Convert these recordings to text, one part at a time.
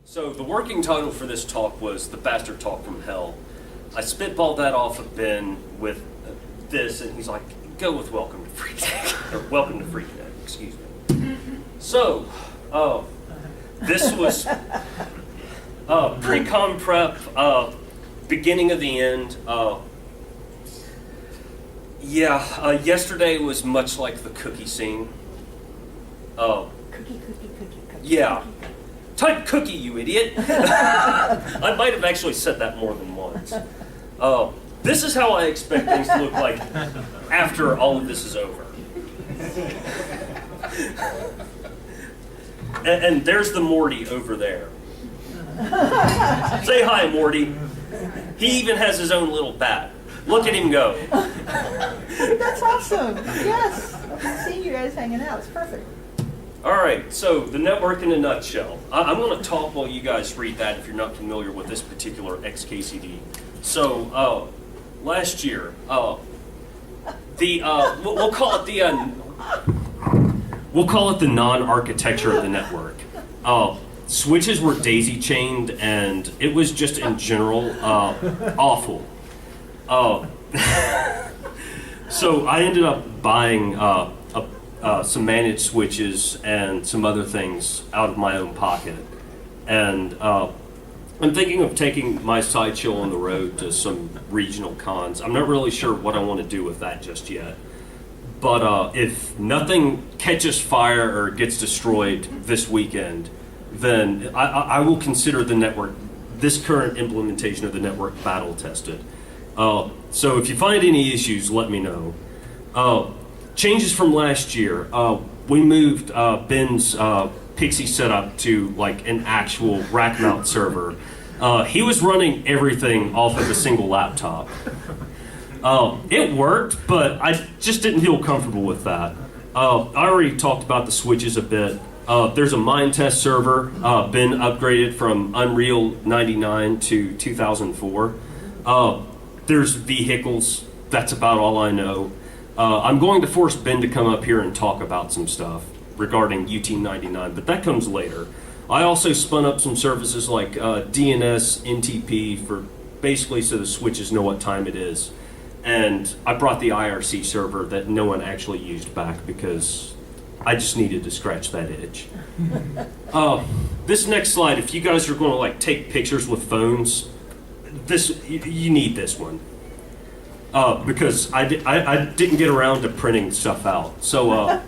So the working title for this talk was The Bastard Talk from Hell. I spitballed that off of Ben with this, and he's like, go with Welcome to PhreakNET, or Welcome to PhreakNET, excuse me. So, this was pre-com prep, beginning of the end. Yesterday was much like the cookie scene. Cookie. Yeah. Type cookie, you idiot. I might have actually said that more than once. This is how I expect things to look like after all of this is over. And there's the Morty over there. Say hi, Morty. He even has his own little bat. Look at him go. That's awesome. Yes. I've seen you guys hanging out. It's perfect. All right, so the network in a nutshell. I'm going to talk while you guys read that if you're not familiar with this particular XKCD. So last year, we'll call it the non-architecture of the network. Switches were daisy chained, and it was just in general awful. So I ended up buying some managed switches and some other things out of my own pocket, and I'm thinking of taking my sideshow on the road to some regional cons. I'm not really sure what I want to do with that just yet, but if nothing catches fire or gets destroyed this weekend, then I will consider the network, this current implementation of the network, battle tested. So if you find any issues, let me know. Changes from last year. We moved Ben's Pixie setup to like an actual rack mount server. He was running everything off of a single laptop. It worked, but I just didn't feel comfortable with that. I already talked about the switches a bit. There's a mine test server. Ben upgraded from Unreal 99 to 2004. There's vehicles. That's about all I know. I'm going to force Ben to come up here and talk about some stuff regarding UT99, but that comes later. I also spun up some services like DNS, NTP, for basically so the switches know what time it is. And I brought the IRC server that no one actually used back because I just needed to scratch that itch. This next slide, if you guys are going to like take pictures with phones, you need this one. Because I didn't get around to printing stuff out. So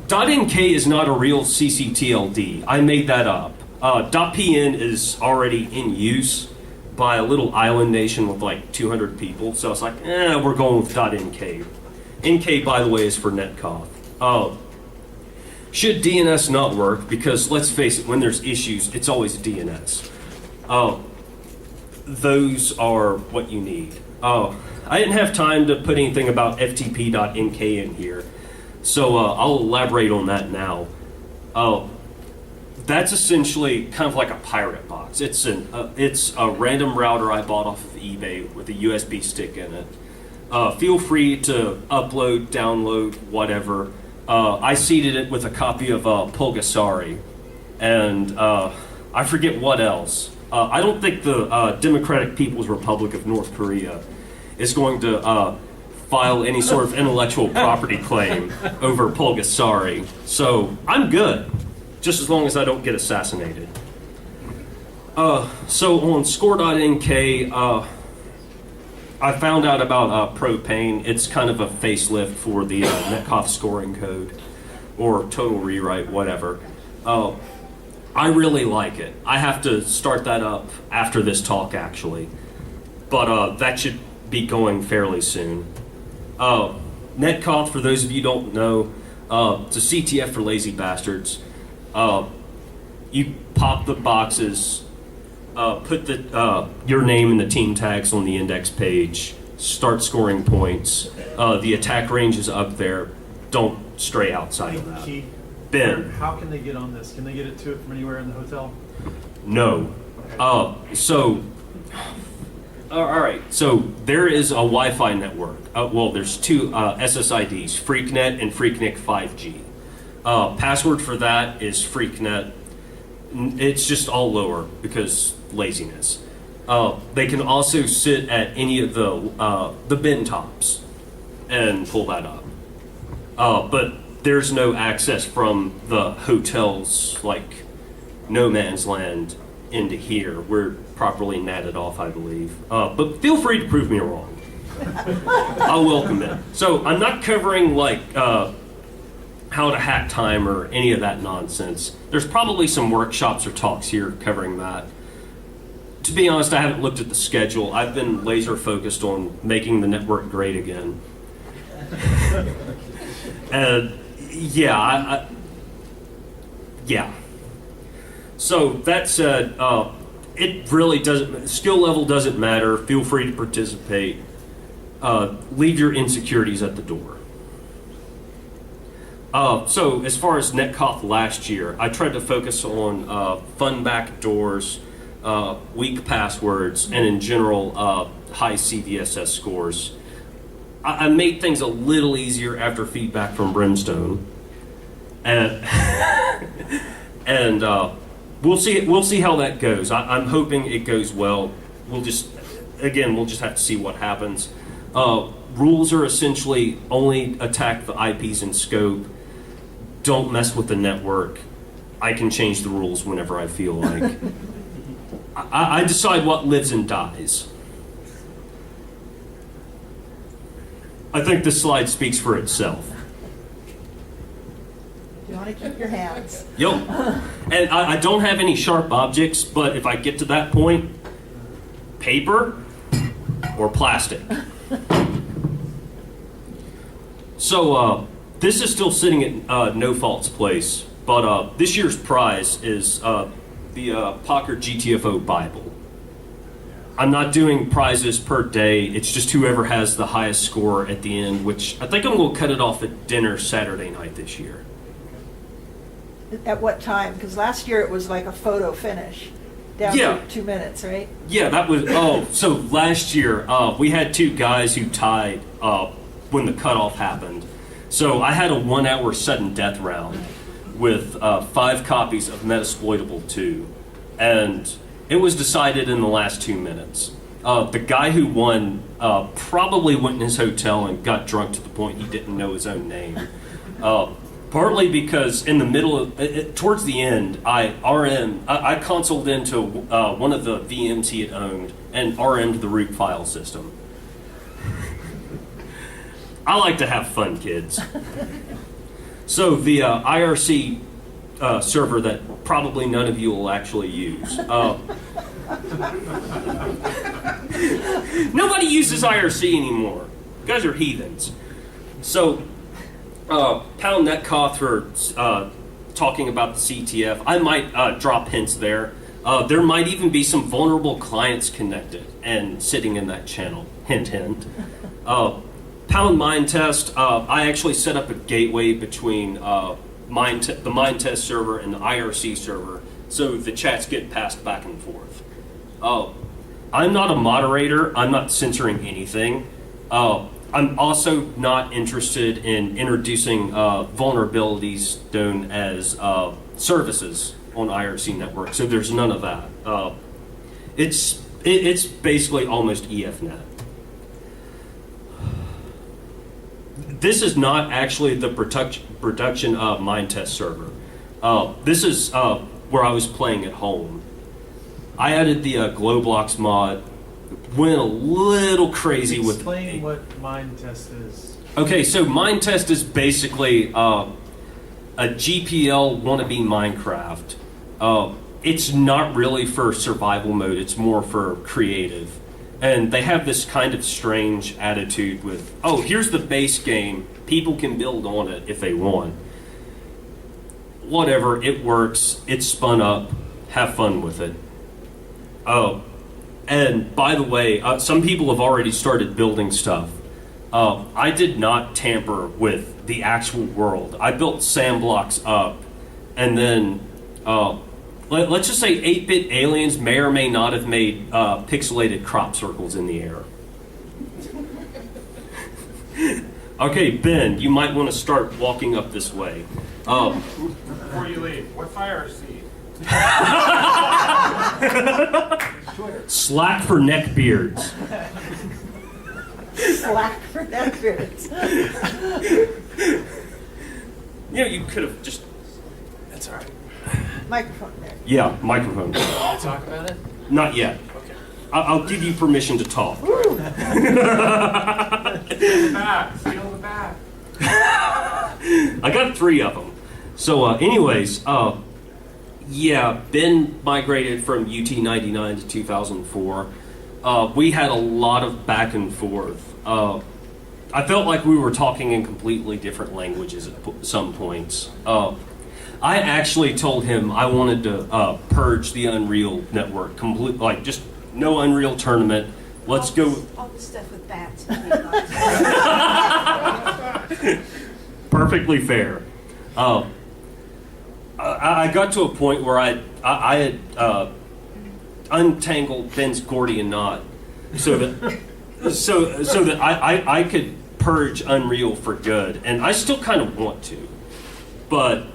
.nk is not a real CCTLD. I made that up. .pn is already in use by a little island nation with like 200 people. So it's like, we're going with .nk. NK, by the way, is for Netkoth. Should DNS not work? Because let's face it, when there's issues, it's always DNS. Those are what you need. I didn't have time to put anything about ftp.nk in here, so I'll elaborate on that now. That's essentially kind of like a pirate box. It's a random router I bought off of eBay with a USB stick in it. Feel free to upload, download, whatever. I seeded it with a copy of Pulgasari, and I forget what else. I don't think the Democratic People's Republic of North Korea is going to file any sort of intellectual property claim over Pulgasari. So I'm good, just as long as I don't get assassinated. So on score.nk, I found out about Propane. It's kind of a facelift for the Netkoth scoring code, or total rewrite, whatever. I really like it. I have to start that up after this talk, actually. But that should be going fairly soon. Netkoth, for those of you who don't know, it's a CTF for lazy bastards. You pop the boxes, put your name and the team tags on the index page, start scoring points. The attack range is up there. Don't stray outside of that. Ben. How can they get on this? Can they get it to it from anywhere in the hotel? No. Okay. All right. So there is a Wi-Fi network. Well, there's two SSIDs, PhreakNET and PhreakNET 5G. Password for that is PhreakNET. It's just all lower because laziness. They can also sit at any of the bin tops and pull that up. But there's no access from the hotels, like no man's land, into here. We're properly natted off, I believe. But feel free to prove me wrong. I'll welcome it. So I'm not covering like how to hack time or any of that nonsense. There's probably some workshops or talks here covering that. To be honest, I haven't looked at the schedule. I've been laser focused on making the network great again. And yeah, yeah. So that said, it really doesn't, skill level doesn't matter. Feel free to participate. Leave your insecurities at the door. So as far as Netkoth last year, I tried to focus on fun backdoors, weak passwords, and in general, high CVSS scores. I made things a little easier after feedback from Brimstone, and and we'll see how that goes. I'm hoping it goes well. We'll just have to see what happens. Rules are essentially only attack the IPs in scope. Don't mess with the network. I can change the rules whenever I feel like. I decide what lives and dies. I think this slide speaks for itself. You want to keep your hands. Yep. And I don't have any sharp objects, but if I get to that point, paper or plastic. So this is still sitting at No Fault's place, but this year's prize is the Pocker GTFO Bible. I'm not doing prizes per day. It's just whoever has the highest score at the end, which I think I'm going to cut it off at dinner Saturday night this year. At what time? Because last year it was like a photo finish. Down to 2 minutes, right? Yeah, that was, so last year we had two guys who tied when the cutoff happened. So I had a 1 hour sudden death round with 5 copies of Metasploitable 2. And it was decided in the last 2 minutes. The guy who won probably went in his hotel and got drunk to the point he didn't know his own name. Partly because in the middle of, towards the end, I consoled into one of the VMs he had owned and RM'd the root file system. I like to have fun, kids. So the IRC server that probably none of you will actually use. Nobody uses IRC anymore. You guys are heathens. So, pound Netkoth for talking about the CTF. I might drop hints there. There might even be some vulnerable clients connected and sitting in that channel. Hint, hint. Pound Mind Test. I actually set up a gateway between the Mind Test server and the IRC server, so the chats get passed back and forth. I'm not a moderator. I'm not censoring anything. I'm also not interested in introducing vulnerabilities known as services on IRC network. So there's none of that. It's basically almost EFNet. This is not actually the production Mind Test server. This is where I was playing at home. I added the Glowblocks mod. Went a little crazy with. Explain what Mind Test is. Okay, so Mind Test is basically a GPL wannabe Minecraft. It's not really for survival mode. It's more for creative. And they have this kind of strange attitude with, oh, here's the base game. People can build on it if they want. Whatever, it works. It's spun up. Have fun with it. Oh, and by the way, some people have already started building stuff. I did not tamper with the actual world. I built sandblocks up, and then let's just say 8-bit aliens may or may not have made pixelated crop circles in the air. Okay, Ben, you might want to start walking up this way. Before you leave, what's IRC? Slack for neck beards. Slack for neck beards. You could have just. That's all right. Microphone there. Yeah, microphone. Can you talk about it? Not yet. Okay. I'll give you permission to talk. Steal the bat. Steal the bat. I got 3 of them. So, anyways, Ben migrated from UT 99 to 2004. We had a lot of back and forth. I felt like we were talking in completely different languages at some points. I actually told him I wanted to purge the Unreal network completely, like just no Unreal tournament. Let's go. All the stuff with bats. Perfectly fair. I got to a point where I had untangled Ben's Gordian knot so that I could purge Unreal for good, and I still kind of want to, but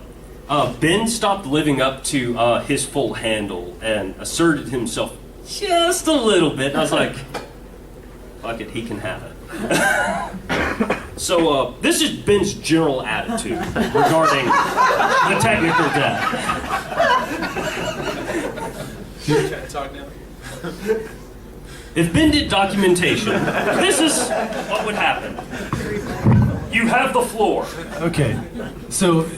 Ben stopped living up to his full handle and asserted himself just a little bit. And I was like, fuck it, he can have it. So this is Ben's general attitude regarding the technical debt. Can I talk now? If Ben did documentation, this is what would happen. You have the floor. Okay, so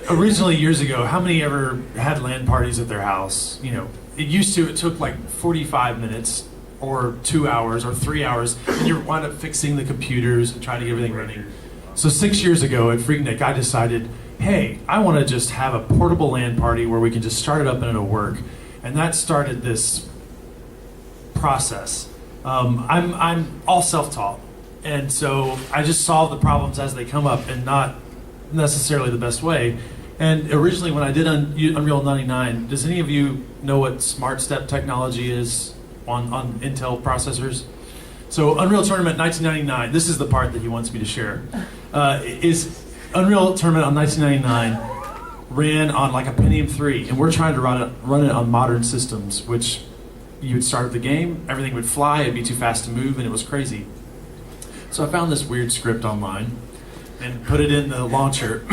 originally years ago, how many ever had LAN parties at their house? It took like 45 minutes or 2 hours or 3 hours, and you wind up fixing the computers and trying to get everything running. So 6 years ago at PhreakNET, I decided, hey, I want to just have a portable LAN party where we can just start it up and it'll work. And that started this process. I'm all self-taught, and so I just solve the problems as they come up and not necessarily the best way. And originally when I did Unreal 99, does any of you know what Smart Step technology is on Intel processors? So Unreal Tournament 1999, this is the part that he wants me to share, is Unreal Tournament on 1999 ran on like a Pentium 3, and we're trying to run it on modern systems, which you would start the game, everything would fly, it'd be too fast to move, and it was crazy. So I found this weird script online and put it in the launcher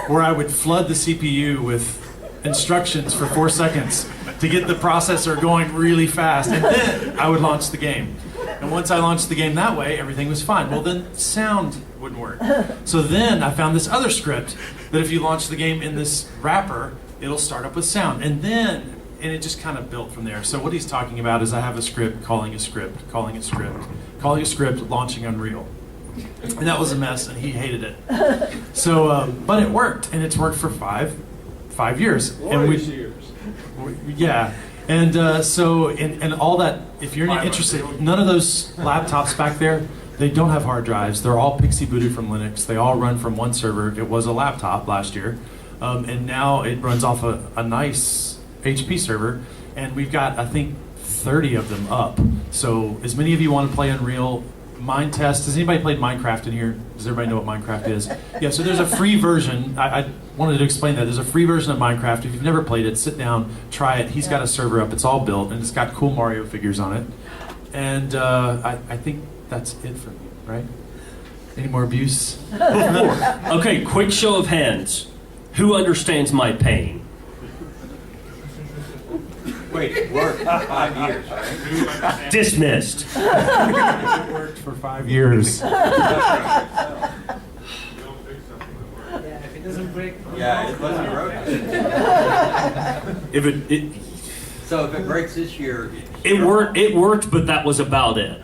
where I would flood the CPU with instructions for 4 seconds to get the processor going really fast, and then I would launch the game. And once I launched the game that way, everything was fine. Well, then sound wouldn't work. So then I found this other script that if you launch the game in this wrapper, it'll start up with sound. And it just kind of built from there. So what he's talking about is I have a script, calling a script, calling a script, calling a script, launching Unreal. And that was a mess, and he hated it. So, but it worked, and it's worked for five years. Glorious years. Yeah. And so all that, if you're interested, none of those laptops back there, they don't have hard drives. They're all Pixie booted from Linux. They all run from one server. It was a laptop last year. And now it runs off a nice HP server. And we've got, I think, 30 of them up. So as many of you want to play Unreal, Mind Test. Has anybody played Minecraft in here? Does everybody know what Minecraft is? Yeah, so there's a free version. I wanted to explain that. There's a free version of Minecraft. If you've never played it, sit down, try it. He's got a server up. It's all built, and it's got cool Mario figures on it. And I think that's it for me, right? Any more abuse? Okay, quick show of hands. Who understands my pain? Wait, it worked for 5 years, right? Dismissed. It worked for 5 years. If it doesn't break. Yeah, it wasn't broken. So if it breaks this year, It worked, but that was about it.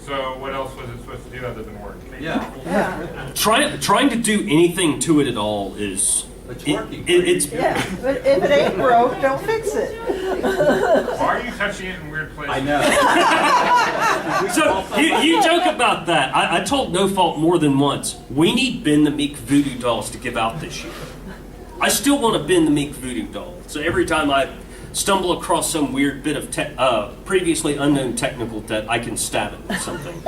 So what else was it supposed to do other than work? yeah, Yeah, Trying to do anything to it at all is it's working. it's yeah, but if it ain't broke, don't fix it. Why are you touching it in weird places? I know. So you joke about that. I told No Fault more than once, we need Ben the Meek Voodoo Dolls to give out this year. I still want a Ben the Meek Voodoo Doll. So every time I stumble across some weird bit of previously unknown technical debt, I can stab it with something.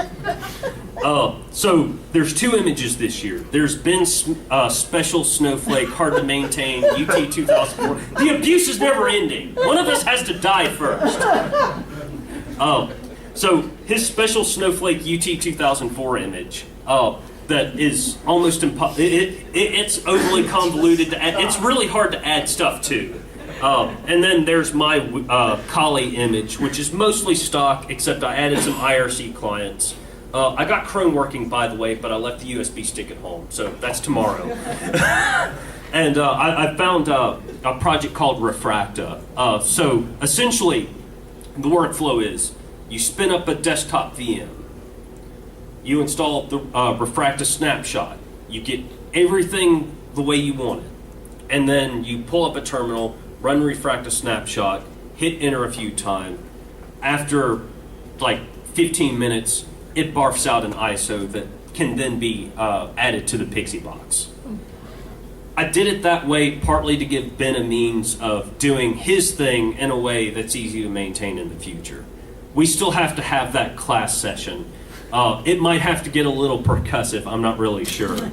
So there's 2 images this year. There's been special snowflake, hard to maintain, UT 2004. The abuse is never ending. One of us has to die first. So his special snowflake UT 2004 image that is almost it's overly convoluted. It's really hard to add stuff to. And then there's my Kali image, which is mostly stock, except I added some IRC clients. I got Chrome working, by the way, but I left the USB stick at home, so that's tomorrow. And I found a project called Refracta. So essentially, the workflow is you spin up a desktop VM, you install the Refracta snapshot, you get everything the way you want it, and then you pull up a terminal, run Refracta snapshot, hit enter a few times. After like 15 minutes, it barfs out an ISO that can then be added to the Pixie box. I did it that way partly to give Ben a means of doing his thing in a way that's easy to maintain in the future. We still have to have that class session. It might have to get a little percussive, I'm not really sure.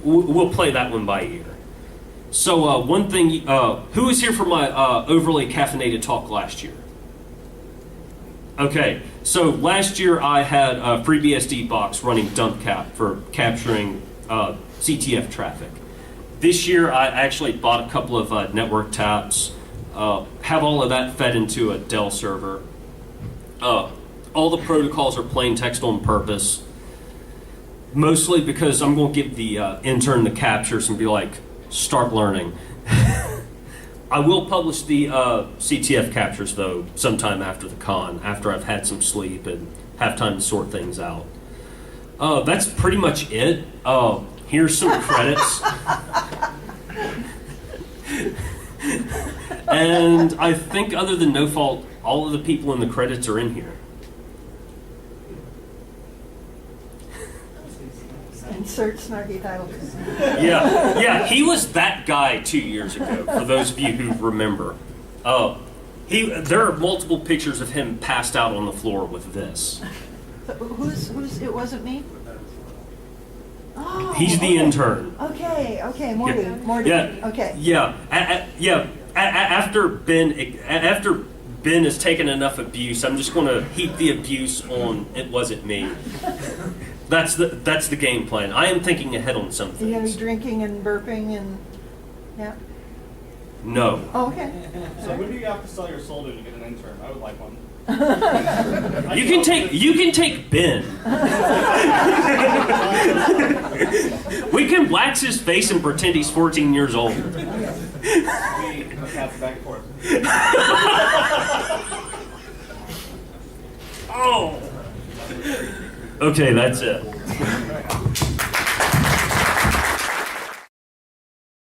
We'll play that one by ear. So one thing, who was here for my overly caffeinated talk last year? Okay, so last year I had a FreeBSD box running dump cap for capturing CTF traffic. This year I actually bought a couple of network taps, have all of that fed into a Dell server. All the protocols are plain text on purpose, mostly because I'm going to give the intern the captures and be like, start learning. I will publish the CTF captures, though, sometime after the con, after I've had some sleep and have time to sort things out. That's pretty much it. Here's some credits. And I think other than No Fault, all of the people in the credits are in here. Insert snarky title. Yeah, he was that guy 2 years ago, for those of you who remember. There are multiple pictures of him passed out on the floor with this. So who's, it wasn't me? Oh, He's the intern. Okay, Morty, Yeah. okay. Yeah. After Ben has taken enough abuse, I'm just going to heap the abuse on it wasn't me. That's the game plan. I am thinking ahead on some Are you going to things. be drinking and burping and, yeah? No. Oh, okay. So who do you have to sell your soul to get an intern? I would like one. You can take Ben. We can wax his face and pretend he's 14 years old. We pass it back and forth. Oh. Okay, that's it.